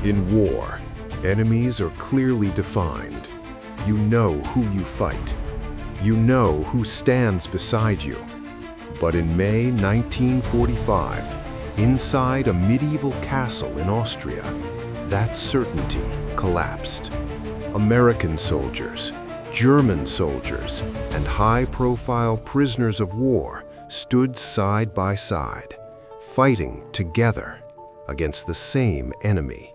In war, enemies are clearly defined. You know who you fight. You know who stands beside you. But in May 1945, inside a medieval castle in Austria, that certainty collapsed. American soldiers, German soldiers, and high-profile prisoners of war stood side by side, fighting together against the same enemy.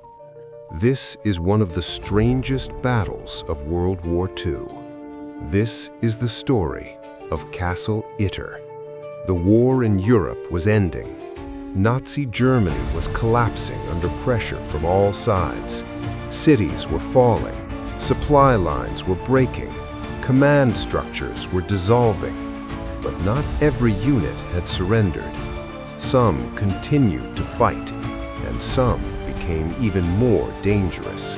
This is one of the strangest battles of World War II. This is the story of Castle Itter. The war in Europe was ending. Nazi Germany was collapsing under pressure from all sides. Cities were falling. Supply lines were breaking. Command structures were dissolving. But not every unit had surrendered. Some continued to fight, and some became even more dangerous.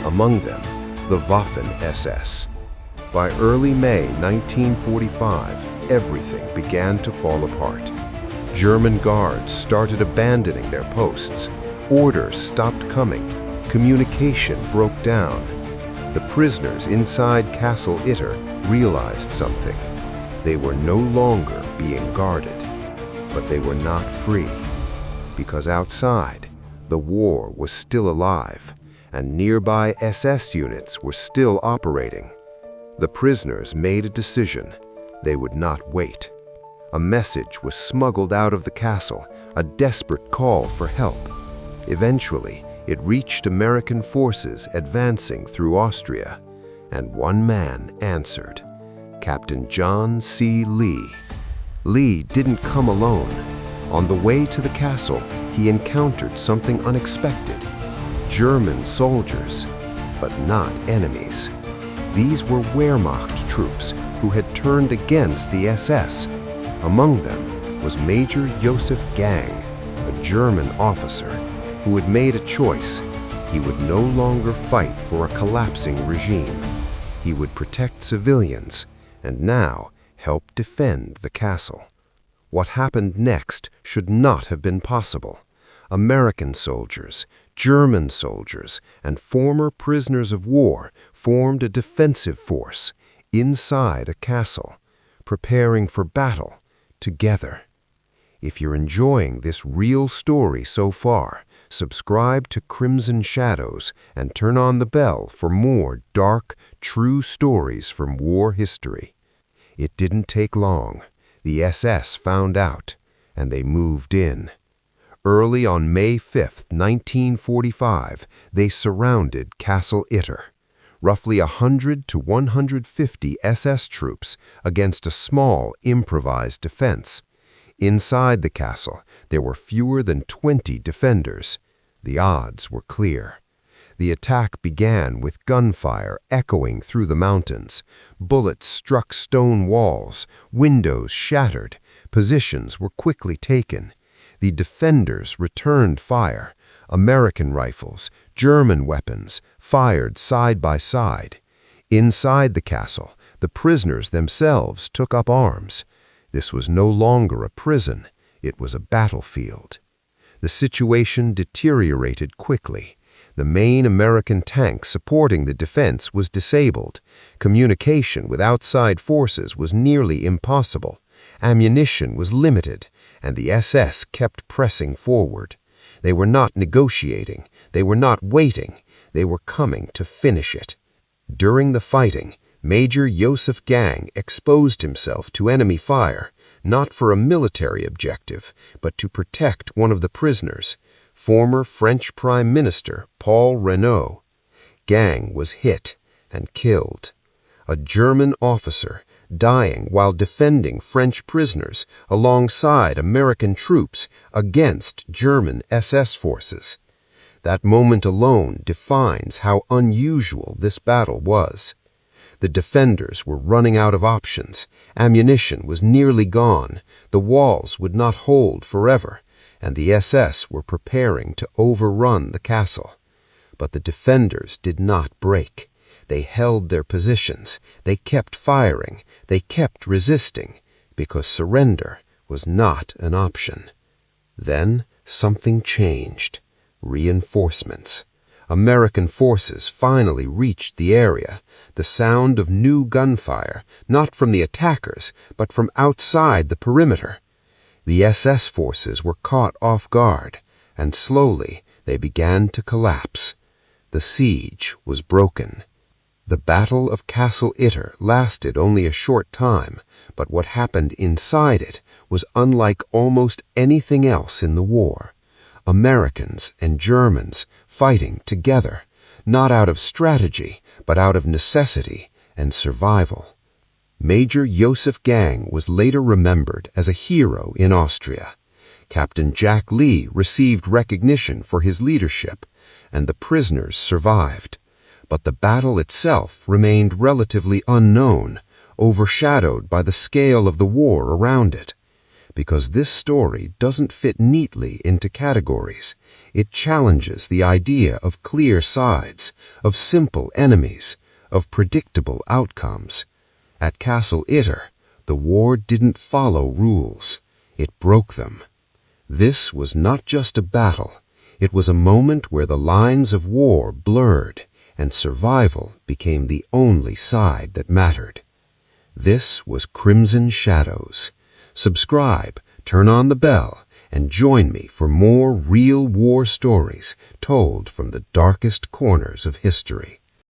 Among them, the Waffen-SS. By early May 1945, everything began to fall apart. German guards started abandoning their posts. Orders stopped coming. Communication broke down. The prisoners inside Castle Itter realized something. They were no longer being guarded, but they were not free. Because outside, the war was still alive, and nearby SS units were still operating. The prisoners made a decision. They would not wait. A message was smuggled out of the castle, a desperate call for help. Eventually, it reached American forces advancing through Austria, and one man answered, Captain John C. Lee. Lee didn't come alone. On the way to the castle, he encountered something unexpected. German soldiers, but not enemies. These were Wehrmacht troops who had turned against the SS. Among them was Major Joseph Gang, a German officer who had made a choice. He would no longer fight for a collapsing regime. He would protect civilians and now help defend the castle. What happened next should not have been possible. American soldiers, German soldiers, and former prisoners of war formed a defensive force inside a castle, preparing for battle together. If you're enjoying this real story so far, subscribe to Crimson Shadows and turn on the bell for more dark, true stories from war history. It didn't take long. The SS found out, and they moved in. Early on May 5, 1945, they surrounded Castle Itter, roughly 100 to 150 SS troops against a small, improvised defense. Inside the castle, there were fewer than 20 defenders. The odds were clear. The attack began with gunfire echoing through the mountains. Bullets struck stone walls, windows shattered, positions were quickly taken. The defenders returned fire. American rifles, German weapons, fired side by side. Inside the castle, the prisoners themselves took up arms. This was no longer a prison, it was a battlefield. The situation deteriorated quickly. The main American tank supporting the defense was disabled. Communication with outside forces was nearly impossible. Ammunition was limited, and the SS kept pressing forward. They were not negotiating, they were not waiting, they were coming to finish it. During the fighting, Major Joseph Gang exposed himself to enemy fire, not for a military objective, but to protect one of the prisoners, former French Prime Minister Paul Reynaud. Gang was hit and killed. A German officer dying while defending French prisoners alongside American troops against German SS forces. That moment alone defines how unusual this battle was. The defenders were running out of options. Ammunition was nearly gone. The walls would not hold forever, and the SS were preparing to overrun the castle. But the defenders did not break. They held their positions. They kept firing. They kept resisting, because surrender was not an option. Then something changed. Reinforcements American forces finally reached the area, the sound of new gunfire, not from the attackers, but from outside the perimeter. The SS forces were caught off guard, and slowly they began to collapse. The siege was broken. The Battle of Castle Itter lasted only a short time, but what happened inside it was unlike almost anything else in the war. Americans and Germans fighting together, not out of strategy, but out of necessity and survival. Major Joseph Gang was later remembered as a hero in Austria. Captain Jack Lee received recognition for his leadership, and the prisoners survived. But the battle itself remained relatively unknown, overshadowed by the scale of the war around it. Because this story doesn't fit neatly into categories, it challenges the idea of clear sides, of simple enemies, of predictable outcomes. At Castle Itter, the war didn't follow rules. It broke them. This was not just a battle. It was a moment where the lines of war blurred, and survival became the only side that mattered. This was Crimson Shadows. Subscribe, turn on the bell, and join me for more real war stories told from the darkest corners of history.